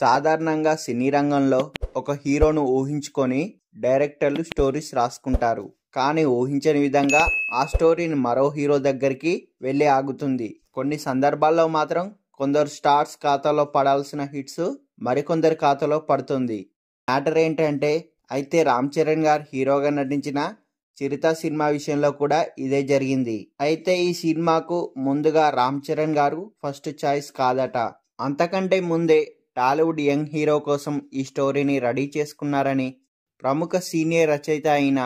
సాధారణంగా సినీ రంగంలో ఒక హీరోను ఊహించుకొని డైరెక్టర్లు స్టోరీస్ రాసుకుంటారు. కానీ ఊహించని విధంగా ఆ స్టోరీని మరో హీరో దగ్గరికి వెళ్ళి ఆగుతుంది. కొన్ని సందర్భాల్లో మాత్రం కొందరు స్టార్స్ ఖాతాలో పడాల్సిన హిట్స్ మరికొందరి ఖాతాలో పడుతుంది. మ్యాటర్ ఏంటంటే అయితే రామ్ చరణ్ గారు హీరోగా నటించిన చిరుత సినిమా విషయంలో కూడా ఇదే జరిగింది. అయితే ఈ సినిమాకు ముందుగా రామ్ చరణ్ గారు ఫస్ట్ చాయిస్ కాదట. అంతకంటే ముందే టాలీవుడ్ యంగ్ హీరో కోసం ఈ స్టోరీని రెడీ చేసుకున్నారని ప్రముఖ సీనియర్ రచయిత అయిన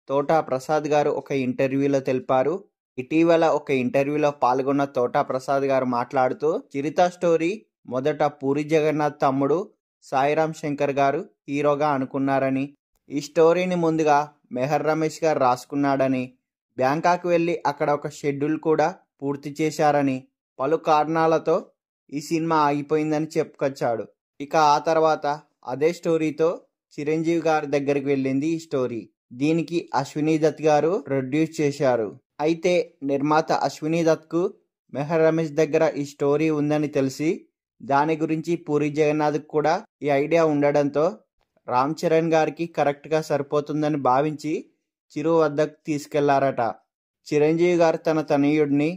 తోటా ప్రసాద్ గారు ఒక ఇంటర్వ్యూలో తెలిపారు. ఇటీవల ఒక ఇంటర్వ్యూలో పాల్గొన్న తోటా ప్రసాద్ గారు మాట్లాడుతూ చిరుత స్టోరీ మొదట పూరి జగన్నాథ్ తమ్ముడు సాయిరామ్ శంకర్ గారు హీరోగా అనుకున్నారని, ఈ స్టోరీని ముందుగా మెహర్ రమేష్ గారు రాసుకున్నాడని, బ్యాంకాక్ వెళ్ళి అక్కడ ఒక షెడ్యూల్ కూడా పూర్తి చేశారని, పలు కారణాలతో ఈ సినిమా ఆగిపోయిందని చెప్పుకొచ్చాడు. ఇక ఆ తర్వాత అదే స్టోరీతో చిరంజీవి గారి దగ్గరికి వెళ్ళింది ఈ స్టోరీ. దీనికి అశ్వినీ దత్ గారు ప్రొడ్యూస్ చేశారు. అయితే నిర్మాత అశ్వినీ దత్కు మెహర్ రమేష్ దగ్గర ఈ స్టోరీ ఉందని తెలిసి దాని గురించి పూరి జగన్నాథ్ కూడా ఈ ఐడియా ఉండడంతో రామ్ చరణ్ గారికి కరెక్ట్గా సరిపోతుందని భావించి చిరు వద్దకు తీసుకెళ్లారట. చిరంజీవి గారు తన తనయుడిని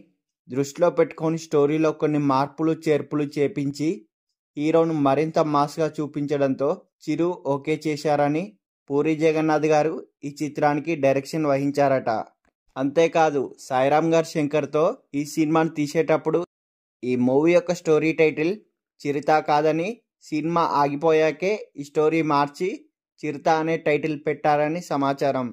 దృష్టిలో పెట్టుకొని స్టోరీలో కొన్ని మార్పులు చేర్పులు చేపించి హీరోను మరింత మాస్గా చూపించడంతో చిరు ఓకే చేశారని పూరి జగన్నాథ్ గారు ఈ చిత్రానికి డైరెక్షన్ వహించారట. అంతేకాదు సాయిరామ్ గారు శంకర్తో ఈ సినిమాను తీసేటప్పుడు ఈ మూవీ యొక్క స్టోరీ టైటిల్ చిరుత కాదని, సినిమా ఆగిపోయాకే ఈ స్టోరీ మార్చి చిరుత అనే టైటిల్ పెట్టారని సమాచారం.